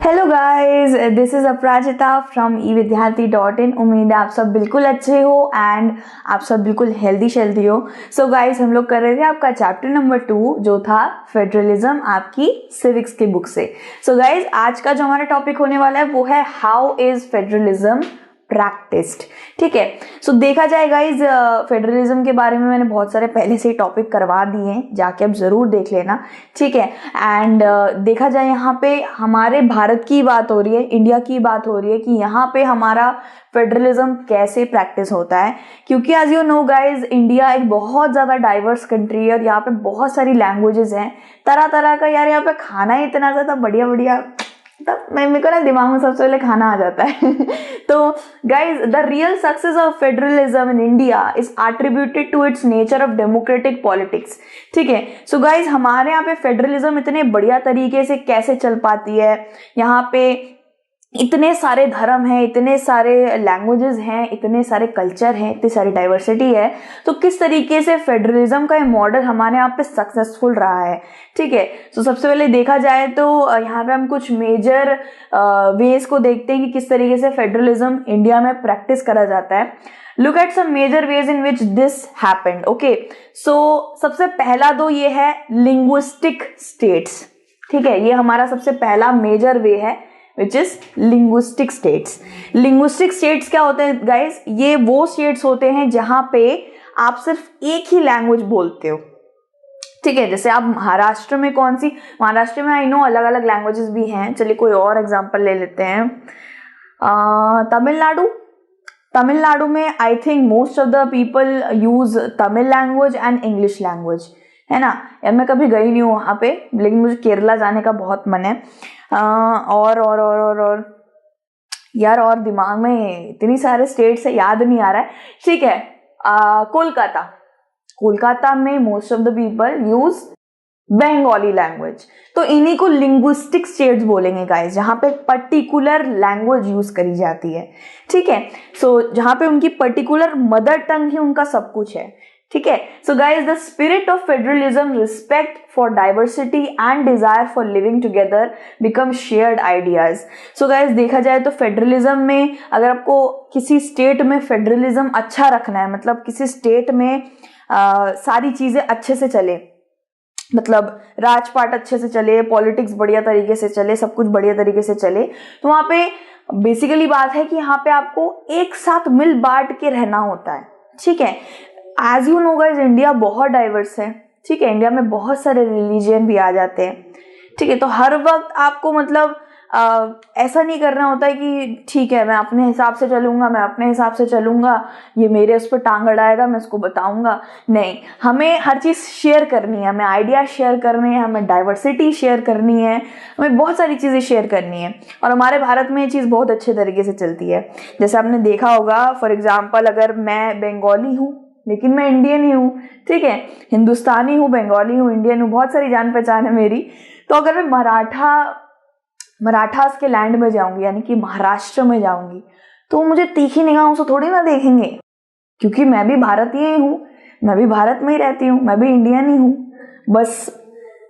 Hello guys, this is Aparajita from evidyarthi.in। उम्मीद है आप सब बिल्कुल अच्छे हो एंड आप सब बिल्कुल हेल्दी हो। सो गाइस, हम लोग कर रहे थे आपका चैप्टर नंबर 2 जो था फेडरलिज्म, आपकी सिविक्स की बुक से। सो गाइस, आज का जो हमारा टॉपिक होने वाला है वो है हाउ इज फेडरलिज्म प्रैक्टिस्ड। ठीक है, सो देखा जाए गाइज, फेडरलिज्म के बारे में मैंने बहुत सारे पहले से ही टॉपिक करवा दिए हैं, जाके आप जरूर देख लेना। ठीक है, एंड देखा जाए यहाँ पे हमारे भारत की बात हो रही है, इंडिया की बात हो रही है कि यहाँ पे हमारा फेडरलिज्म कैसे प्रैक्टिस होता है। क्योंकि as you know guys, India एक बहुत ज्यादा डाइवर्स कंट्री है और यहाँ पे बहुत सारी लैंग्वेजेस हैं, तरह तरह का। यार यहाँ पे खाना ही इतना ज्यादा बढ़िया बढ़िया, तब मेरे को ना दिमाग में सबसे पहले खाना आ जाता है। तो guys, the real success of federalism in India is attributed to its nature of democratic politics. ठीक है, सो गाइज, हमारे यहाँ पे फेडरलिज्म इतने बढ़िया तरीके से कैसे चल पाती है। यहाँ पे इतने सारे धर्म हैं, इतने सारे लैंग्वेजेस हैं, इतने सारे कल्चर हैं, इतनी सारी डाइवर्सिटी है, तो किस तरीके से फेडरलिज्म का ये मॉडल हमारे यहाँ पे सक्सेसफुल रहा है। ठीक है, तो सबसे पहले देखा जाए तो यहाँ पे हम कुछ मेजर वेज को देखते हैं कि किस तरीके से फेडरलिज्म इंडिया में प्रैक्टिस करा जाता है। Look at some major ways in which this happened. Okay, so सबसे पहला तो ये है लिंग्विस्टिक स्टेट्स। ठीक है, ये हमारा सबसे पहला मेजर वे है which is linguistic states। linguistic states क्या होते हैं guys? ये वो states होते हैं जहां पे आप सिर्फ एक ही लैंग्वेज बोलते हो। ठीक है, जैसे आप महाराष्ट्र में कौन सी, महाराष्ट्र में आई नो अलग अलग लैंग्वेजेस भी हैं। चलिए कोई और एग्जांपल ले लेते हैं। तमिलनाडु, तमिलनाडु में I think most of the people use Tamil language and English language, है ना। यार मैं कभी गई नहीं हूँ वहां पे, लेकिन मुझे केरला जाने का बहुत मन है। और यार, और दिमाग में इतनी सारे स्टेट से याद नहीं आ रहा है। ठीक है, कोलकाता, कोलकाता में most of the people use Bengali language. तो इन्हीं को लिंग्विस्टिक स्टेट्स बोलेंगे गाइस, जहां पे पर्टिकुलर लैंग्वेज यूज करी जाती है। ठीक है, सो जहां पे उनकी पर्टिकुलर मदर टंग ही उनका सब कुछ है। ठीक है, so guys, the spirit of federalism, respect for diversity and desire for living together become shared ideas. So guys, देखा जाए तो फेडरलिज्म में अगर आपको किसी स्टेट में फेडरलिज्म अच्छा रखना है, मतलब किसी स्टेट में सारी चीजें अच्छे से चले, मतलब राजपाट अच्छे से चले, पॉलिटिक्स बढ़िया तरीके से चले, सब कुछ बढ़िया तरीके से चले, तो वहां पे बेसिकली बात है कि यहाँ पे आपको एक साथ मिल बांट के रहना होता है। ठीक है, as you know guys, India बहुत डाइवर्स है। ठीक है, इंडिया में बहुत सारे रिलीजन भी आ जाते हैं। ठीक है, तो हर वक्त आपको मतलब ऐसा नहीं करना होता है कि ठीक है मैं अपने हिसाब से चलूंगा, मैं अपने हिसाब से चलूंगा, ये मेरे उस पर टांग अड़ाएगा, मैं उसको बताऊंगा। नहीं, हमें हर चीज शेयर करनी है, हमें आइडिया शेयर करने हैं, हमें डाइवर्सिटी शेयर करनी है, हमें बहुत सारी चीजें शेयर करनी है। और हमारे भारत में ये चीज बहुत अच्छे तरीके से चलती है। जैसे आपने देखा होगा, फॉर एग्जाम्पल, अगर मैं बंगाली हूँ लेकिन मैं इंडियन ही हूँ। ठीक है, हिंदुस्तानी हूँ, बंगाली हूँ, इंडियन हूँ, बहुत सारी जान पहचान है मेरी। तो अगर मैं मराठास के लैंड में जाऊंगी, यानी कि महाराष्ट्र में जाऊंगी, तो मुझे तीखी निगाहों से थोड़ी ना देखेंगे, क्योंकि मैं भी भारतीय ही हूँ, मैं भी भारत में ही रहती हूँ, मैं भी इंडियन ही हूँ। बस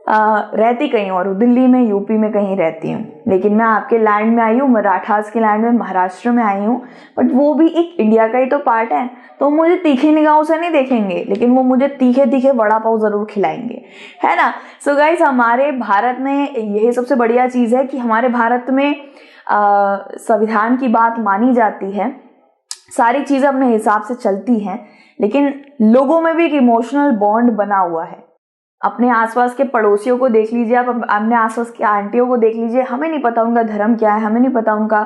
रहती कहीं और, दिल्ली में, यूपी में कहीं रहती हूँ, लेकिन मैं आपके लैंड में आई हूँ, मराठास के लैंड में, महाराष्ट्र में आई हूँ, बट वो भी एक इंडिया का ही तो पार्ट है। तो मुझे तीखी निगाहों से नहीं देखेंगे, लेकिन वो मुझे तीखे तीखे वड़ा पाव जरूर खिलाएंगे, है ना। सो गाइस, हमारे भारत में यही सबसे बढ़िया चीज है कि हमारे भारत में संविधान की बात मानी जाती है, सारी चीजें अपने हिसाब से चलती हैं, लेकिन लोगों में भी एक इमोशनल बॉन्ड बना हुआ है। अपने आसपास के पड़ोसियों को देख लीजिए, आप अपने आसपास की आंटियों को देख लीजिए, हमें नहीं पता उनका धर्म क्या है, हमें नहीं पता उनका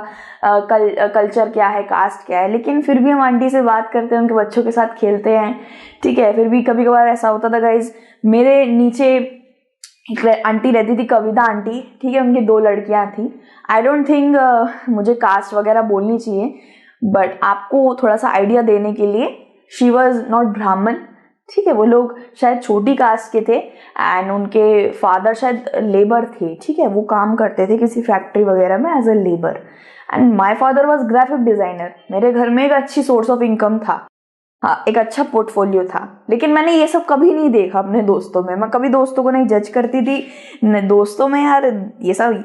कल्चर क्या है, कास्ट क्या है, लेकिन फिर भी हम आंटी से बात करते हैं, उनके बच्चों के साथ खेलते हैं। ठीक है, फिर भी कभी कभार ऐसा होता था गाइज, मेरे नीचे एक आंटी रहती थी, कविता आंटी। ठीक है, उनकी 2 लड़कियां थी। आई डोंट थिंक मुझे कास्ट वगैरह बोलनी चाहिए, बट आपको थोड़ा सा आइडिया देने के लिए, शी वॉज नॉट ब्राह्मण। ठीक है, वो लोग शायद छोटी कास्ट के थे एंड उनके फादर शायद लेबर थे। ठीक है, वो काम करते थे किसी फैक्ट्री वगैरह में as a labour, and my father was graphic designer. मेरे घर में एक अच्छी सोर्स ऑफ इनकम था, हाँ, एक अच्छा पोर्टफोलियो था, लेकिन मैंने ये सब कभी नहीं देखा अपने दोस्तों में। मैं कभी दोस्तों को नहीं जज करती थी, दोस्तों में यार ये सब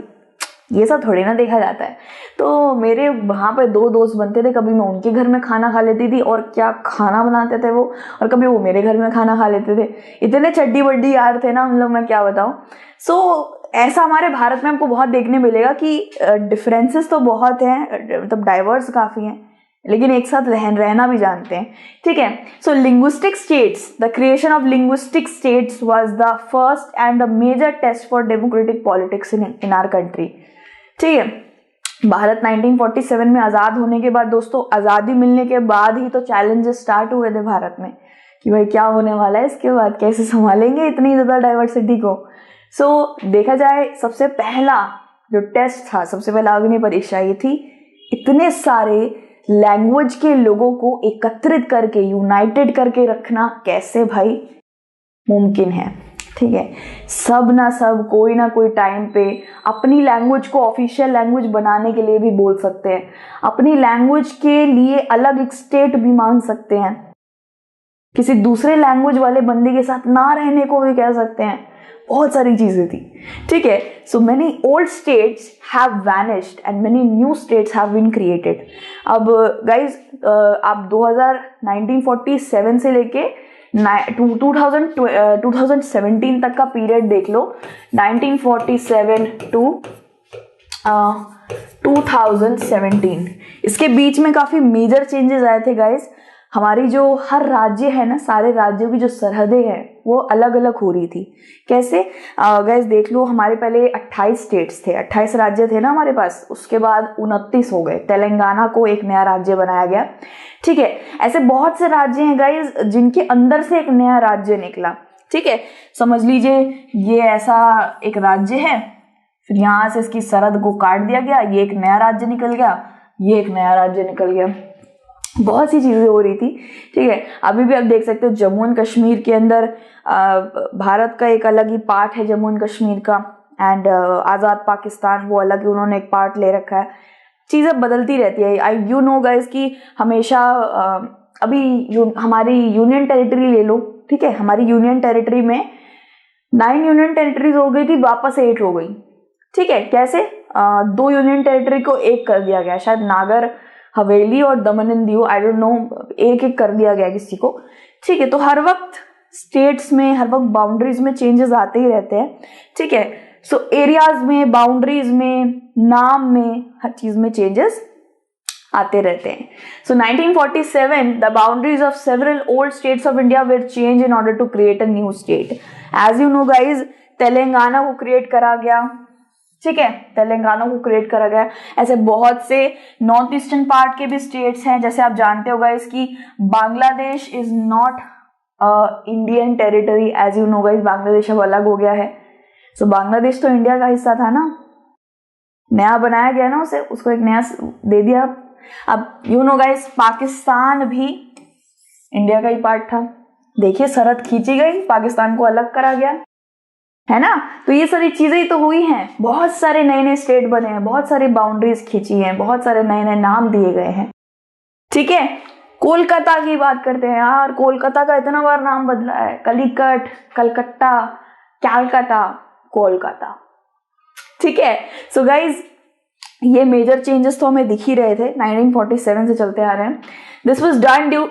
ये सब थोड़ी ना देखा जाता है। तो मेरे वहाँ पे 2 दोस्त बनते थे, कभी मैं उनके घर में खाना खा लेती थी, और क्या खाना बनाते थे वो, और कभी वो मेरे घर में खाना खा लेते थे। इतने चड्डी बड्डी यार थे ना हम लोग, मैं क्या बताऊँ। सो ऐसा हमारे भारत में हमको बहुत देखने मिलेगा कि डिफरेंसेस तो बहुत हैं, मतलब डाइवर्स काफ़ी हैं, लेकिन एक साथ रहना भी जानते हैं, ठीक है। So linguistic states, the creation of linguistic states was the first and the major test for democratic politics in our country, ठीक है। भारत 1947 में आज़ाद होने के बाद दोस्तों, आज़ादी मिलने के बाद ही तो चैलेंजेस स्टार्ट हुए थे भारत में कि भाई क्या होने वाला है इसके बाद, कैसे संभालेंगे इतनी ज़्यादा डाइवर्सिटी को। सो देखा जाए सबसे पहला जो टेस्ट था, सबसे पहला अग्नि परीक्षा ये थी, इतने सारे लैंग्वेज के लोगों को एकत्रित करके, यूनाइटेड करके रखना कैसे भाई मुमकिन है, ठीक है। सब ना सब, कोई ना कोई टाइम पे अपनी लैंग्वेज को ऑफिशियल लैंग्वेज बनाने के लिए भी बोल सकते हैं, अपनी लैंग्वेज के लिए अलग एक स्टेट भी मांग सकते हैं, किसी दूसरे लैंग्वेज वाले बंदे के साथ ना रहने को भी कह सकते हैं, बहुत सारी चीजें थी, ठीक है। So many old states have vanished and many new states have been created. अब गाइज आप 1947 से लेके 2017 तक का पीरियड देख लो, 1947 टू 2017, इसके बीच में काफी मेजर चेंजेस आए थे गाइज। हमारी जो हर राज्य है ना, सारे राज्यों की जो सरहदें हैं वो अलग अलग हो रही थी। कैसे गाइस देख लो, हमारे पहले 28 स्टेट्स थे, 28 राज्य थे ना हमारे पास, उसके बाद 29 हो गए, तेलंगाना को एक नया राज्य बनाया गया, ठीक है। ऐसे बहुत से राज्य हैं गाइस जिनके अंदर से एक नया राज्य निकला, ठीक है। समझ लीजिए ये ऐसा एक राज्य है, फिर यहाँ से इसकी सरहद को काट दिया गया, ये एक नया राज्य निकल गया, ये एक नया राज्य निकल गया, बहुत सी चीजें हो रही थी, ठीक है। अभी भी आप देख सकते हो जम्मू एंड कश्मीर के अंदर भारत का एक अलग ही पार्ट है जम्मू एंड कश्मीर का, एंड आज़ाद पाकिस्तान वो अलग ही उन्होंने एक पार्ट ले रखा है। चीज़ें बदलती रहती है। आई यू नो गाइस कि हमेशा अभी हमारी यूनियन टेरिटरी ले लो, ठीक है। हमारी यूनियन टेरिटरी में 9 यूनियन टेरिटरीज हो गई थी, वापस 8 हो गई, ठीक है। कैसे 2 यूनियन टेरिटरी को एक कर दिया गया, शायद नागर हवेली और दमन and Diu, I don't know, एक एक कर दिया गया किसी को, ठीक है। तो हर वक्त स्टेट्स में, हर वक्त बाउंड्रीज में चेंजेस आते ही रहते हैं, ठीक है। सो एरियाज में, बाउंड्रीज में, नाम में, हर चीज में चेंजेस आते रहते हैं। So 1947 the boundaries of several old states of India were change in order to create a new state. As you know guys, Telangana को क्रिएट करा गया, ठीक है, तेलंगाना को क्रिएट करा गया। ऐसे बहुत से नॉर्थ ईस्टर्न पार्ट के भी स्टेट्स हैं, जैसे आप जानते हो गाइस कि Bangladesh is not Indian territory, as you know guys, Bangladesh अब अलग हो गया है। सो बांग्लादेश तो इंडिया का हिस्सा था ना, नया बनाया गया ना उसे, उसको एक नया दे दिया। अब यू नो गाइस, पाकिस्तान भी इंडिया का ही पार्ट था, देखिए सरहद खींची गई, पाकिस्तान को अलग करा गया, है ना। तो ये सारी चीजें ही तो हुई हैं, बहुत सारे नए नए स्टेट बने हैं, बहुत सारी बाउंड्रीज खींची हैं, बहुत सारे नए नए नाम दिए गए हैं, ठीक है। कोलकाता की बात करते हैं यार, कोलकाता का इतना बार नाम बदला है, कलिकट, कलकत्ता, कैलकाटा, कोलकाता, ठीक है। सो गाइज ये मेजर चेंजेस तो हमें दिख ही रहे थे, 1947 से चलते आ रहे हैं। This was done due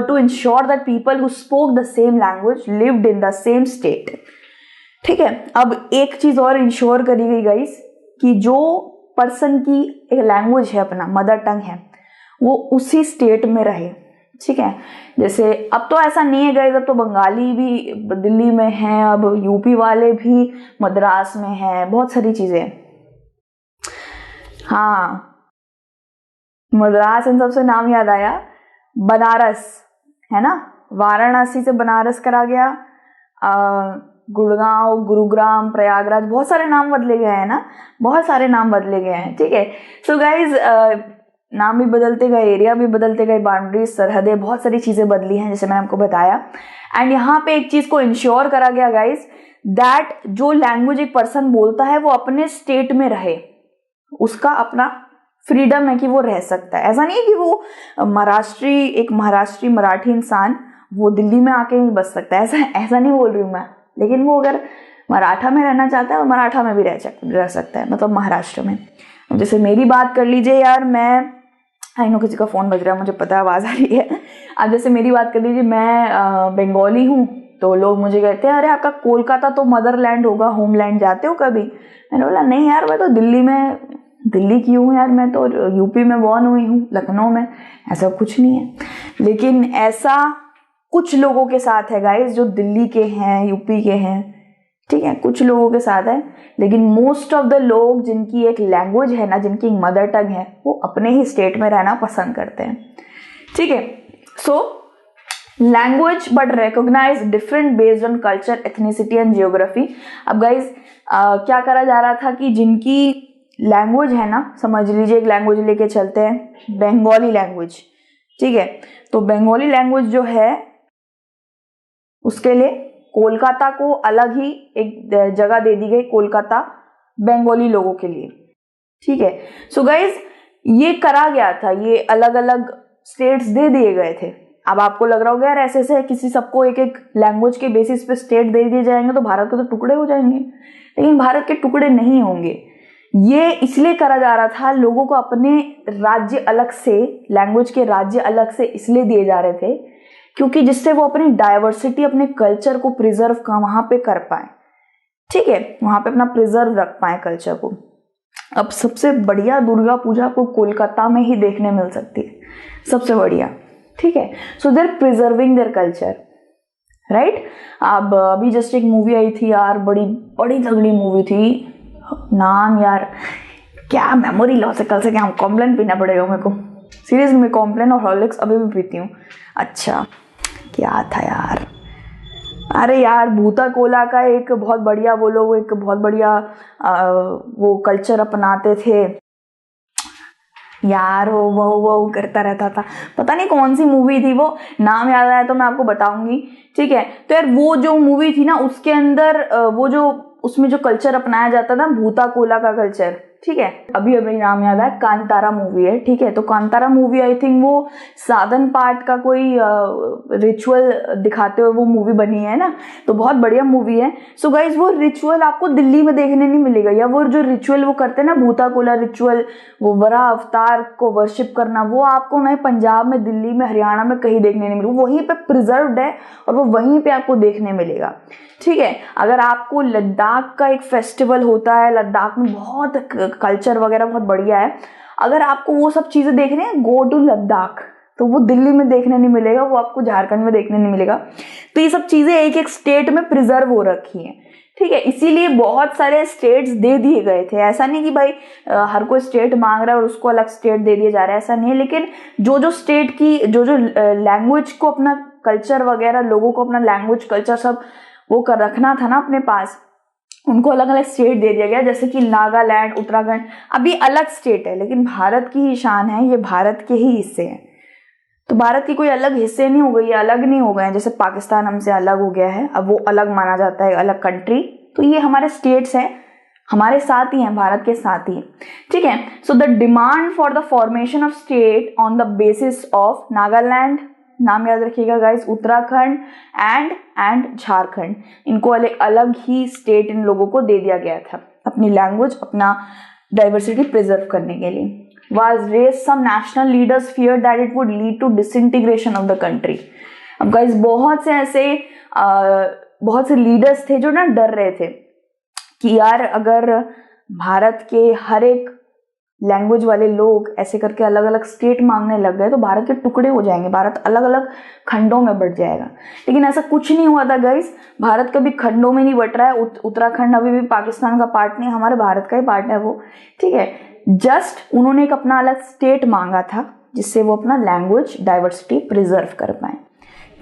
to ensure that people who spoke the same language lived in the same state, ठीक है। अब एक चीज और इंश्योर करी गई गाइस कि जो पर्सन की एक लैंग्वेज है, अपना मदर टंग है, वो उसी स्टेट में रहे, ठीक है। जैसे अब तो ऐसा नहीं है गाइस, अब तो बंगाली भी दिल्ली में है, अब यूपी वाले भी मद्रास में है, बहुत सारी चीजें। हाँ, मद्रास इन सबसे नाम याद आया, बनारस है ना, वाराणसी से बनारस करा गया, गुड़गांव, गुरुग्राम, प्रयागराज, बहुत सारे नाम बदले गए हैं ना, बहुत सारे नाम बदले गए हैं, ठीक है। सो गाइज नाम भी बदलते गए, एरिया भी बदलते गए, बाउंड्रीज, सरहदें, बहुत सारी चीजें बदली हैं, जैसे मैंने आपको बताया। एंड यहाँ पे एक चीज को इंश्योर करा गया गाइज, दैट जो लैंग्वेज एक पर्सन बोलता है वो अपने स्टेट में रहे, उसका अपना फ्रीडम है कि वो रह सकता है। ऐसा नहीं है कि वो एक महाराष्ट्री मराठी इंसान वो दिल्ली में आके नहीं बस सकता है, ऐसा नहीं बोल रही हूँ मैं, लेकिन वो अगर मराठा में रहना चाहता है और मराठा में भी रह सकता है, मतलब महाराष्ट्र में। जैसे मेरी बात कर लीजिए यार, मैं आई नो किसी का फ़ोन बज रहा है, मुझे पता है आवाज़ आ रही है। अब जैसे मेरी बात कर लीजिए, मैं बंगाली हूँ, तो लोग मुझे कहते हैं अरे आपका कोलकाता तो मदरलैंड होगा, होमलैंड जाते हो कभी? मैंने बोला नहीं यार, मैं तो दिल्ली की हूँ यार, मैं तो यूपी में बॉर्न हुई हूँ, लखनऊ में, ऐसा कुछ नहीं है। लेकिन ऐसा कुछ लोगों के साथ है गाइस, जो दिल्ली के हैं, यूपी के हैं, ठीक है, कुछ लोगों के साथ है। लेकिन मोस्ट ऑफ द लोग जिनकी एक लैंग्वेज है ना, जिनकी मदर टंग है, वो अपने ही स्टेट में रहना पसंद करते हैं, ठीक है। So language but recognise different based on culture, ethnicity and geography. अब गाइज क्या करा जा रहा था कि जिनकी लैंग्वेज है ना, समझ लीजिए एक लैंग्वेज लेके चलते हैं, बंगाली लैंग्वेज, ठीक है। तो बंगाली लैंग्वेज जो है उसके लिए कोलकाता को अलग ही एक जगह दे दी गई, कोलकाता बंगाली लोगों के लिए, ठीक है। सो गाइज ये करा गया था, ये अलग अलग स्टेट्स दे दिए गए थे। अब आपको लग रहा होगा यार ऐसे ऐसे किसी सबको एक एक लैंग्वेज के बेसिस पे स्टेट दे दिए जाएंगे तो भारत के तो टुकड़े हो जाएंगे। लेकिन भारत के टुकड़े नहीं होंगे। ये इसलिए करा जा रहा था, लोगों को अपने राज्य अलग से, लैंग्वेज के राज्य अलग से इसलिए दिए जा रहे थे क्योंकि जिससे वो अपनी डाइवर्सिटी, अपने कल्चर को प्रिजर्व वहां पे कर पाए, ठीक है, वहां पे अपना प्रिजर्व रख पाए कल्चर को। अब सबसे बढ़िया दुर्गा पूजा को कोलकाता में ही देखने मिल सकती है, सबसे बढ़िया, ठीक है। So they are preserving their culture, right. अब अभी जस्ट एक मूवी आई थी यार, बड़ी बड़ी तगड़ी मूवी थी, नाम यार क्या मेमोरी लॉस है, कल से क्या कॉम्प्लेन पीना पड़ेगा मेरे को, सीरियसली मैं कॉम्प्लेन और हॉर्लिक्स अभी भी पीती हूँ। अच्छा क्या था यार, अरे यार भूता कोला का एक बहुत बढ़िया, वो लोग एक बहुत बढ़िया वो कल्चर अपनाते थे यार, वो करता रहता था, पता नहीं कौन सी मूवी थी वो, नाम याद आया तो मैं आपको बताऊंगी, ठीक है। तो यार वो जो मूवी थी ना, उसके अंदर वो जो उसमें जो कल्चर अपनाया जाता था, भूता कोला का कल्चर, ठीक है। अभी नाम याद आया, कांतारा मूवी है, ठीक है। तो कांतारा मूवी आई थिंक वो साधन पाठ का कोई रिचुअल दिखाते हुए वो मूवी बनी है ना, तो बहुत बढ़िया मूवी है। सो गाइज वो रिचुअल आपको दिल्ली में देखने नहीं मिलेगा, या वो जो रिचुअल वो करते हैं ना, भूता कोला रिचुअल, वो वरा अवतार को वर्शिप करना, वो आपको नहीं पंजाब में, दिल्ली में, हरियाणा में कहीं देखने नहीं मिलेगा, वहीं पे प्रिजर्व्ड है और वो वहीं पे आपको देखने मिलेगा, ठीक है। अगर आपको लद्दाख का एक फेस्टिवल होता है, लद्दाख में बहुत कल्चर वगैरह बहुत बढ़िया है, अगर आपको वो सब चीजें देखने हैं, गो टू लद्दाख, तो वो दिल्ली में देखने नहीं मिलेगा, वो आपको झारखंड में देखने नहीं मिलेगा। तो ये सब चीजें एक एक स्टेट में प्रिजर्व हो रखी हैं, ठीक है। इसीलिए बहुत सारे स्टेट्स दे दिए गए थे, ऐसा नहीं कि भाई हर कोई स्टेट मांग रहा है और उसको अलग स्टेट दे दिया जा रहा है, ऐसा नहीं है। लेकिन जो जो स्टेट की जो जो लैंग्वेज को, अपना कल्चर वगैरह, लोगों को अपना लैंग्वेज कल्चर सब वो कर रखना था ना अपने पास, उनको अलग अलग स्टेट दे दिया गया। जैसे कि नागालैंड, उत्तराखंड अभी अलग स्टेट है, लेकिन भारत की ही शान है, ये भारत के ही हिस्से हैं। तो भारत की कोई अलग हिस्से नहीं हो गई, ये अलग नहीं हो गए हैं। जैसे पाकिस्तान हमसे अलग हो गया है, अब वो अलग माना जाता है, अलग कंट्री। तो ये हमारे स्टेट्स हैं, हमारे साथ ही हैं, भारत के साथ ही, ठीक है। So the demand for the formation of state on the basis of Nagaland, नाम याद रखिएगा गाइस, उत्तराखंड एंड झारखंड, इनको अलग ही स्टेट इन लोगों को दे दिया गया था अपनी लैंग्वेज, अपना डाइवर्सिटी प्रिजर्व करने के लिए। Was raised, some national leaders feared that it would lead to disintegration of the country. अब गाइस बहुत से लीडर्स थे जो ना डर रहे थे कि यार अगर भारत के हर एक लैंग्वेज वाले लोग ऐसे करके अलग अलग स्टेट मांगने लग गए तो भारत के टुकड़े हो जाएंगे, भारत अलग अलग खंडों में बट जाएगा। लेकिन ऐसा कुछ नहीं हुआ था गाइस, भारत कभी खंडों में नहीं बट रहा है। उत्तराखंड अभी भी पाकिस्तान का पार्ट नहीं, हमारे भारत का ही पार्ट है वो, ठीक है। जस्ट उन्होंने एक अपना अलग स्टेट मांगा था जिससे वो अपना लैंग्वेज डाइवर्सिटी प्रिजर्व कर पाए,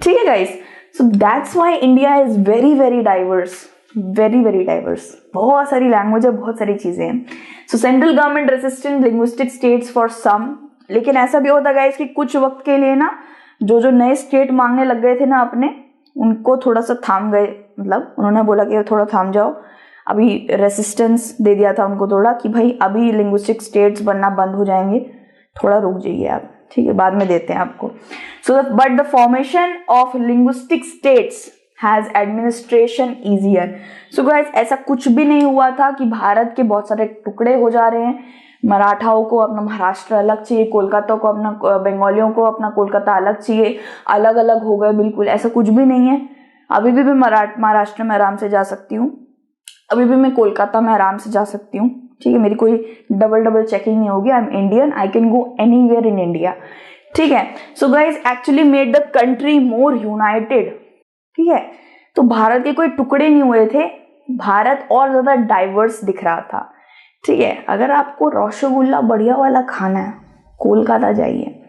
ठीक है guys. So that's why India is very very diverse, very very diverse, बहुत सारी लैंग्वेज है, बहुत सारी चीजें हैं। So central government resistant linguistic states for some, लेकिन ऐसा भी होता गाइस कि कुछ वक्त के लिए ना जो जो नए स्टेट मांगने लग गए थे ना अपने, उनको थोड़ा सा थाम गए, मतलब उन्होंने बोला कि थोड़ा थाम जाओ, अभी रेसिस्टेंस दे दिया था उनको थोड़ा कि भाई अभी लिंग्विस्टिक स्टेट्स बनना बंद हो जाएंगे, थोड़ा रुक जाइए आप, ठीक है, बाद में देते हैं आपको। So but the formation of linguistic states has administration easier. So guys ऐसा कुछ भी नहीं हुआ था कि भारत के बहुत सारे टुकड़े हो जा रहे हैं, मराठाओं को अपना महाराष्ट्र अलग चाहिए, कोलकाता को अपना, बंगालियों को अपना कोलकाता अलग चाहिए, अलग अलग हो गए, बिल्कुल ऐसा कुछ भी नहीं है। अभी भी मैं महाराष्ट्र में आराम से जा सकती हूँ, अभी भी मैं कोलकाता में आराम से जा सकती हूँ, ठीक है, मेरी कोई डबल चेकिंग नहीं होगी। I am Indian, I can go anywhere in India, ठीक है। So guys actually made the country more United, ठीक है। तो भारत के कोई टुकड़े नहीं हुए थे, भारत और ज्यादा डाइवर्स दिख रहा था, ठीक है। अगर आपको रसगुल्ला बढ़िया वाला खाना है, कोलकाता जाइए।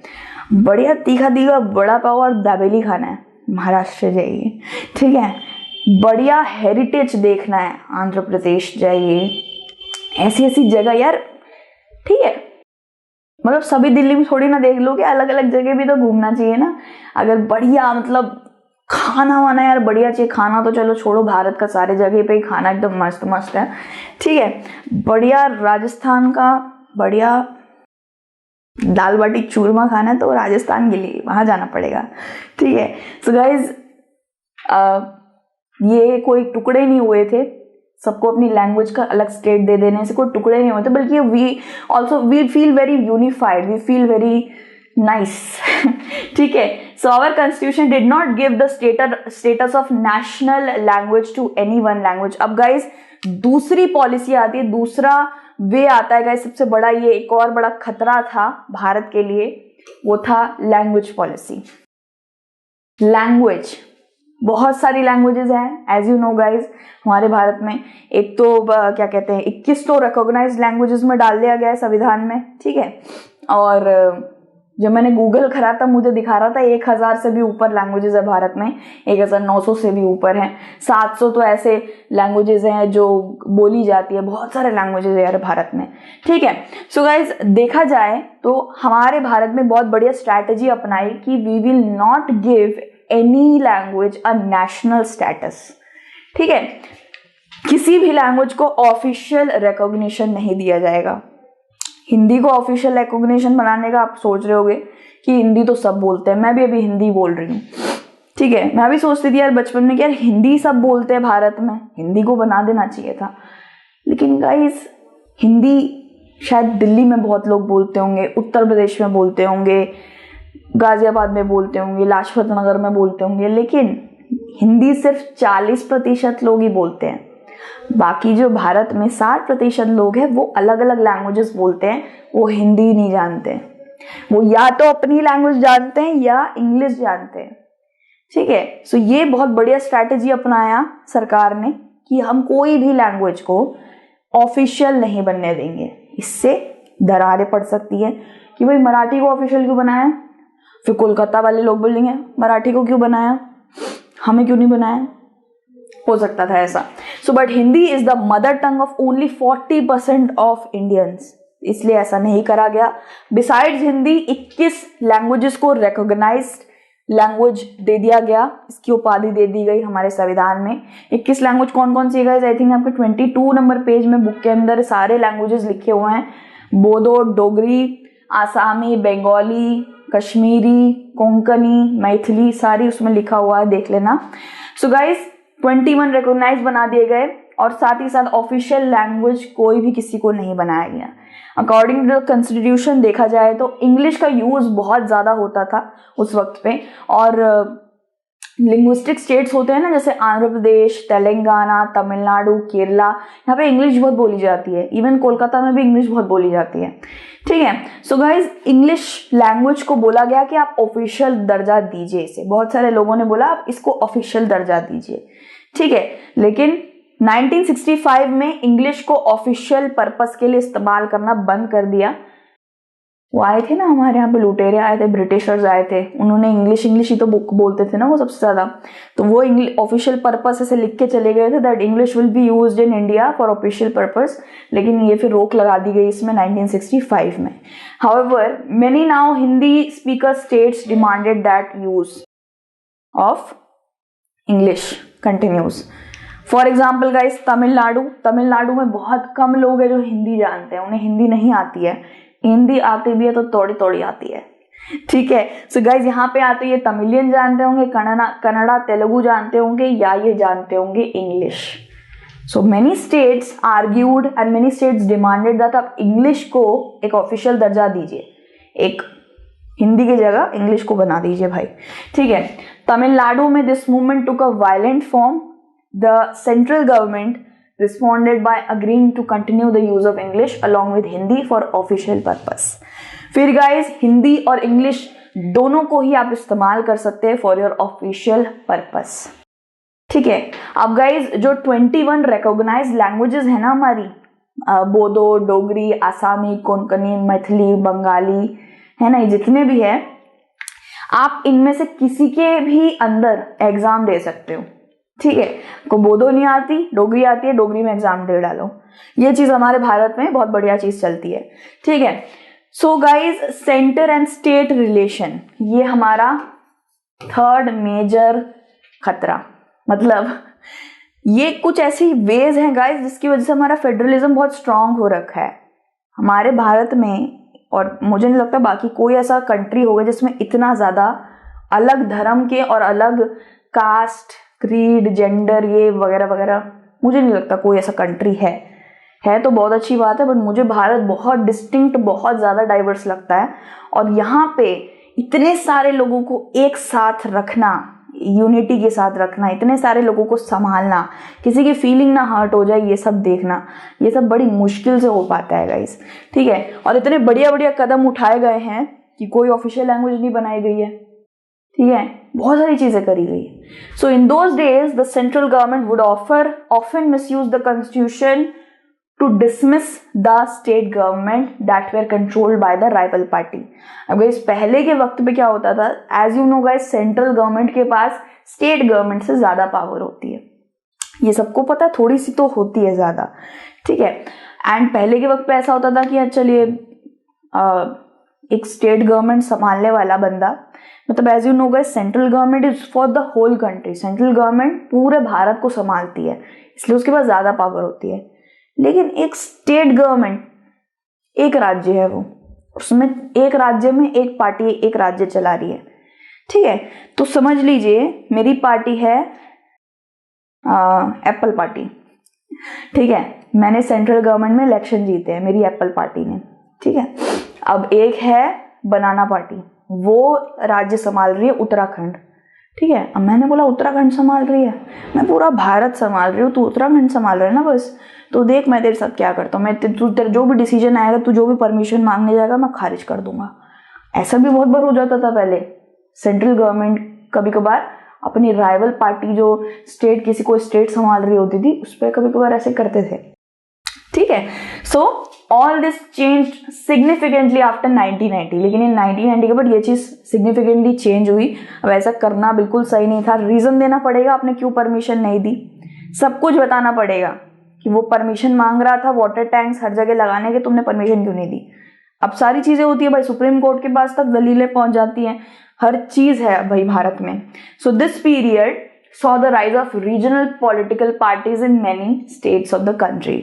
बढ़िया तीखा तीखा बड़ा पाव और दाबेली खाना है, महाराष्ट्र जाइए, ठीक है। बढ़िया हेरिटेज देखना है, आंध्र प्रदेश जाइए। ऐसी ऐसी जगह यार, ठीक है, मतलब सभी दिल्ली में थोड़ी ना देख लोगे, अलग अलग जगह भी तो घूमना चाहिए ना। अगर बढ़िया मतलब खाना वाना यार बढ़िया चाहिए, खाना तो चलो छोड़ो, भारत का सारे जगह पे ही खाना एकदम मस्त मस्त है, ठीक है। बढ़िया राजस्थान का बढ़िया दाल बाटी चूरमा खाना है तो राजस्थान के लिए वहां जाना पड़ेगा, ठीक है। सो गाइज ये कोई टुकड़े नहीं हुए थे, सबको अपनी लैंग्वेज का अलग स्टेट दे देने से कोई टुकड़े नहीं होते, बल्कि we feel very unified, we feel very nice, ठीक है। So our constitution did not give the status of national language to any one language. अब गाइज दूसरी पॉलिसी आती है, दूसरा वे आता है गाइज, सबसे बड़ा ये एक और बड़ा खतरा था भारत के लिए, वो था लैंग्वेज पॉलिसी। लैंग्वेज, बहुत सारी लैंग्वेजेस हैं एज यू नो गाइज हमारे भारत में। एक तो क्या कहते हैं 21 तो रिकॉग्नाइज्ड लैंग्वेजेस में डाल दिया गया है संविधान में, ठीक है। और जब मैंने गूगल करा था मुझे दिखा रहा था 1000 से भी ऊपर लैंग्वेजेस है भारत में, 1900 से भी ऊपर हैं, 700 तो ऐसे लैंग्वेजेस हैं जो बोली जाती है, बहुत सारे लैंग्वेजेस है यार भारत में, ठीक है। सो गाइज देखा जाए तो हमारे भारत में बहुत बढ़िया स्ट्रैटेजी अपनाई कि we will not give any language a national status, ठीक है। किसी भी लैंग्वेज को ऑफिशियल रिकॉग्निशन नहीं दिया जाएगा। हिंदी को ऑफिशियल रिकॉग्निशन बनाने का आप सोच रहे होगे कि हिंदी तो सब बोलते हैं, मैं भी अभी हिंदी बोल रही हूँ, ठीक है। मैं भी सोचती थी यार बचपन में कि यार हिंदी सब बोलते हैं भारत में, हिंदी को बना देना चाहिए था। लेकिन गाइस हिंदी शायद दिल्ली में बहुत लोग बोलते होंगे, उत्तर प्रदेश में बोलते होंगे, गाजियाबाद में बोलते होंगे, लाजपत नगर में बोलते होंगे, लेकिन हिंदी सिर्फ 40% लोग ही बोलते हैं। बाकी जो भारत में 60% लोग हैं वो अलग अलग लैंग्वेजेस बोलते हैं, वो हिंदी नहीं जानते, वो या तो अपनी लैंग्वेज जानते हैं या इंग्लिश जानते हैं, ठीक है। सो ये बहुत बढ़िया स्ट्रैटेजी अपनाया सरकार ने कि हम कोई भी लैंग्वेज को ऑफिशियल नहीं बनने देंगे। इससे दरारें पड़ सकती है कि भाई मराठी को ऑफिशियल क्यों बनाया, फिर कोलकाता वाले लोग बोलेंगे मराठी को क्यों बनाया, हमें क्यों नहीं बनाया, हो सकता था ऐसा। So but Hindi is the mother tongue of only 40% of Indians, इसलिए ऐसा नहीं करा गया। बिसाइड्स हिंदी 21 लैंग्वेजेस को रिकॉग्नाइज्ड लैंग्वेज दे दिया गया, इसकी उपाधि दे दी गई हमारे संविधान में। 21 लैंग्वेज कौन कौन सी गाइस, आई थिंक आपके 22 नंबर पेज में बुक के अंदर सारे लैंग्वेजेस लिखे हुए हैं। बोडो, डोगरी, आसामी, बंगाली, कश्मीरी, कोंकणी, मैथिली, सारी उसमें लिखा हुआ है, देख लेना। सो गाइस 21 रिकॉग्नाइज बना दिए गए और साथ ही साथ ऑफिशियल लैंग्वेज कोई भी किसी को नहीं बनाया गया। अकॉर्डिंग टू द कॉन्स्टिट्यूशन देखा जाए तो इंग्लिश का यूज बहुत ज्यादा होता था उस वक्त पे, और लिंग्विस्टिक स्टेट्स होते हैं ना जैसे आंध्र प्रदेश, तेलंगाना, तमिलनाडु, केरला, यहाँ पे इंग्लिश बहुत बोली जाती है। इवन कोलकाता में भी इंग्लिश बहुत बोली जाती है, ठीक है। सो गाइज इंग्लिश लैंग्वेज को बोला गया कि आप ऑफिशियल दर्जा दीजिए इसे। बहुत सारे लोगों ने बोला आप इसको ऑफिशियल दर्जा दीजिए, ठीक है। लेकिन 1965 में इंग्लिश को ऑफिशियल पर्पस के लिए इस्तेमाल करना बंद कर दिया। वो आए थे ना हमारे यहाँ पे लुटेरे आए थे, ब्रिटिशर्स आए थे, उन्होंने इंग्लिश ही तो बोलते थे ना वो सबसे ज्यादा, तो वो ऑफिशियल पर्पस ऐसे लिख के चले गए थे that English will be used in India for official purpose. लेकिन ये फिर रोक लगा दी गई इसमें 1965 में। However many now Hindi speaker states demanded that use of English continues. For example guys Tamil Nadu में बहुत कम लोग हैं जो हिंदी जानते हैं, उन्हें हिंदी नहीं आती है। हिंदी आती भी है तो थोड़ी थोड़ी आती है, ठीक है। सो गाइज यहाँ पे आते ये तमिलियन जानते होंगे, कन्नड़ा तेलुगु जानते होंगे, या ये जानते होंगे English. So many states argued and many states demanded that आप इंग्लिश को एक ऑफिशियल दर्जा दीजिए, एक हिंदी की जगह इंग्लिश को बना दीजिए भाई। ठीक है। तमिलनाडु में this movement took a violent form. The central government responded by agreeing to continue the use of English along with Hindi for official purpose. फिर गाइज हिंदी और इंग्लिश दोनों को ही आप इस्तेमाल कर सकते हैं फॉर योर ऑफिशियल पर्पस। ठीक है। अब गाइज जो 21 रिकॉग्नाइज्ड लैंग्वेजेस है ना हमारी, बोडो, डोगरी, आसामी, कोंकणी, मैथिली, बंगाली, है ना, ये जितने भी है, आप इनमें से किसी के भी अंदर एग्जाम दे सकते हो। ठीक है। को बोडो नहीं आती, डोगरी आती है, डोगरी में एग्जाम दे डालो। ये चीज हमारे भारत में बहुत बढ़िया चीज चलती है। ठीक है। So guys centre and state relation, ये हमारा थर्ड मेजर खतरा, मतलब ये कुछ ऐसी वेज हैं गाइज जिसकी वजह से हमारा फेडरलिज्म बहुत स्ट्रांग हो रखा है हमारे भारत में। और मुझे नहीं लगता बाकी कोई ऐसा कंट्री होगा जिसमें इतना ज्यादा अलग धर्म के और अलग कास्ट, क्रीड, जेंडर, ये वगैरह वगैरह, मुझे नहीं लगता कोई ऐसा कंट्री है तो बहुत अच्छी बात है, बट मुझे भारत बहुत डिस्टिंक्ट, बहुत ज्यादा डाइवर्स लगता है। और यहाँ पे इतने सारे लोगों को एक साथ रखना, यूनिटी के साथ रखना, इतने सारे लोगों को संभालना, किसी की फीलिंग ना हर्ट हो जाए, ये सब देखना, ये सब बड़ी मुश्किल से हो पाता है गाइस। ठीक है। और इतने बढ़िया बढ़िया कदम उठाए गए हैं कि कोई ऑफिशियल लैंग्वेज नहीं बनाई गई है। ठीक है। बहुत सारी चीजें करी गई है। So in those days the central government would often misuse the constitution to dismiss the state government that were controlled by the rival party। अब गाइस पहले के वक्त पे क्या होता था, as you know guys, central government के पास स्टेट गवर्नमेंट से ज्यादा पावर होती है, ये सबको पता, थोड़ी सी तो होती है ज्यादा। ठीक है। एंड पहले के वक्त पे ऐसा होता था कि चलिए एक स्टेट गवर्नमेंट संभालने वाला बंदा, मतलब as you know guys central government is for the whole country, central government पूरे भारत को संभालती है, इसलिए उसके पास ज्यादा पावर होती है। लेकिन एक स्टेट गवर्नमेंट, एक राज्य है वो, उसमें एक राज्य में एक पार्टी एक राज्य चला रही है। ठीक है। तो समझ लीजिए मेरी पार्टी है एप्पल पार्टी। ठीक है। मैंने सेंट्रल गवर्नमेंट में इलेक्शन जीते हैं, मेरी एप्पल पार्टी ने। ठीक है। अब एक है बनाना पार्टी, वो राज्य संभाल रही है उत्तराखंड। ठीक है। अब मैंने बोला उत्तराखंड संभाल रही है, मैं पूरा भारत संभाल रही हूँ, तू उत्तराखंड संभाल रहा है ना, बस तो देख मैं तेरे साथ क्या करता हूँ, मैं तेरा जो भी डिसीजन आएगा, तू जो भी परमिशन मांगने जाएगा, मैं खारिज कर दूंगा। ऐसा भी बहुत बार हो जाता था पहले। सेंट्रल गवर्नमेंट कभी कभार अपनी राइवल पार्टी जो स्टेट, किसी को स्टेट संभाल रही होती थी, उस पर कभी कभार ऐसे करते थे। ठीक है। So all this change significantly after 1990, लेकिन इन 1990 के बाद ये चीज सिग्निफिकेंटली चेंज हुई। अब ऐसा करना बिल्कुल सही नहीं था। रीजन देना पड़ेगा आपने क्यों परमिशन नहीं दी, सब कुछ बताना पड़ेगा कि वो परमिशन मांग रहा था वाटर टैंक्स हर जगह लगाने के, तुमने परमिशन क्यों नहीं दी। अब सारी चीजें होती है भाई, सुप्रीम कोर्ट के पास तक दलीलें पहुंच जाती हैं, हर चीज है भाई भारत में। So this period saw the rise of regional political parties in many states of the country.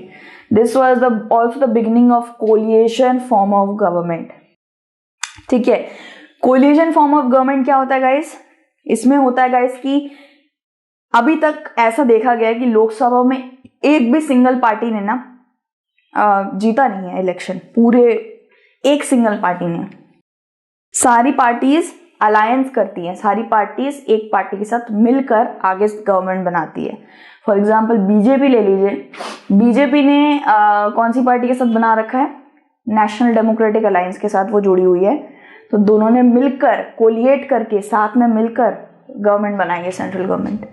This was also the beginning of coalition form of government। ठीक है। coalition form of government क्या होता है गाइस, इसमें होता है guys कि अभी तक ऐसा देखा गया है कि लोकसभा में एक भी सिंगल पार्टी ने ना जीता नहीं है इलेक्शन, पूरे एक सिंगल पार्टी ने। सारी पार्टीज अलायंस करती हैं, सारी पार्टीज एक पार्टी के साथ मिलकर आगे गवर्नमेंट बनाती है। फॉर एग्जाम्पल बीजेपी ले लीजिए, बीजेपी ने कौन सी पार्टी के साथ बना रखा है, नेशनल डेमोक्रेटिक अलायंस के साथ वो जुड़ी हुई है। तो दोनों ने मिलकर कोलिएट करके साथ में मिलकर गवर्नमेंट बनाई है, सेंट्रल गवर्नमेंट।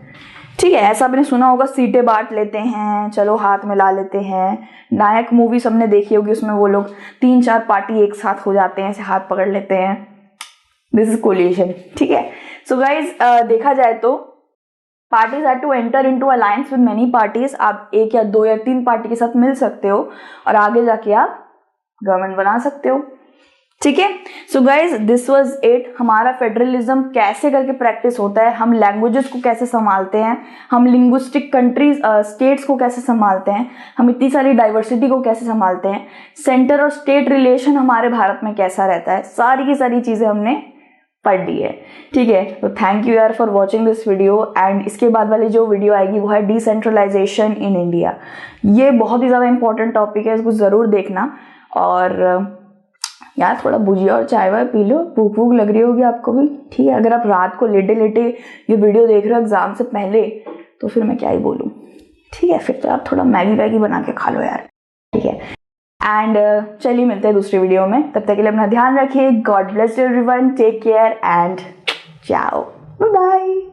ठीक है। ऐसा आपने सुना होगा, सीटें बांट लेते हैं, चलो हाथ मिला लेते हैं। नायक मूवी सबने देखी होगी, उसमें वो लोग 3-4 पार्टी एक साथ हो जाते हैं, ऐसे हाथ पकड़ लेते हैं। This is coalition. ठीक है। सो गाइज देखा जाए तो parties had to enter into alliance with many parties. आप 1 या 2 या 3 पार्टी के साथ मिल सकते हो और आगे जाके आप गवर्नमेंट बना सकते हो। ठीक है। So guys this was it, हमारा फेडरलिज्म कैसे करके प्रैक्टिस होता है, हम लैंग्वेजेस को कैसे संभालते हैं, हम लिंग्विस्टिक कंट्रीज स्टेट्स को कैसे संभालते हैं, हम इतनी सारी डाइवर्सिटी को कैसे संभालते हैं, सेंटर और स्टेट रिलेशन हमारे भारत में कैसा रहता है, सारी की सारी चीजें हमने पढ़ ली है। ठीक है, तो थैंक यू यार for watching this video. And इसके बाद वाली जो वीडियो आएगी वो है डिसेंट्रलाइजेशन इन इंडिया। ये बहुत ही ज़्यादा इंपॉर्टेंट टॉपिक है, इसको ज़रूर देखना। और यार थोड़ा भुजिया और चाय वाय पी लो, भूख भूख लग रही होगी आपको भी। ठीक है, अगर आप रात को लेटे लेटे ये वीडियो देख रहे हो एग्जाम से पहले तो फिर मैं क्या ही बोलूँ। ठीक है, फिर तो आप थोड़ा मैगी वैगी बना के खा लो यार। ठीक है, एंड चलिए मिलते हैं दूसरी वीडियो में, तब तक के लिए अपना ध्यान रखिए। God bless you everyone, take care and ciao, bye bye.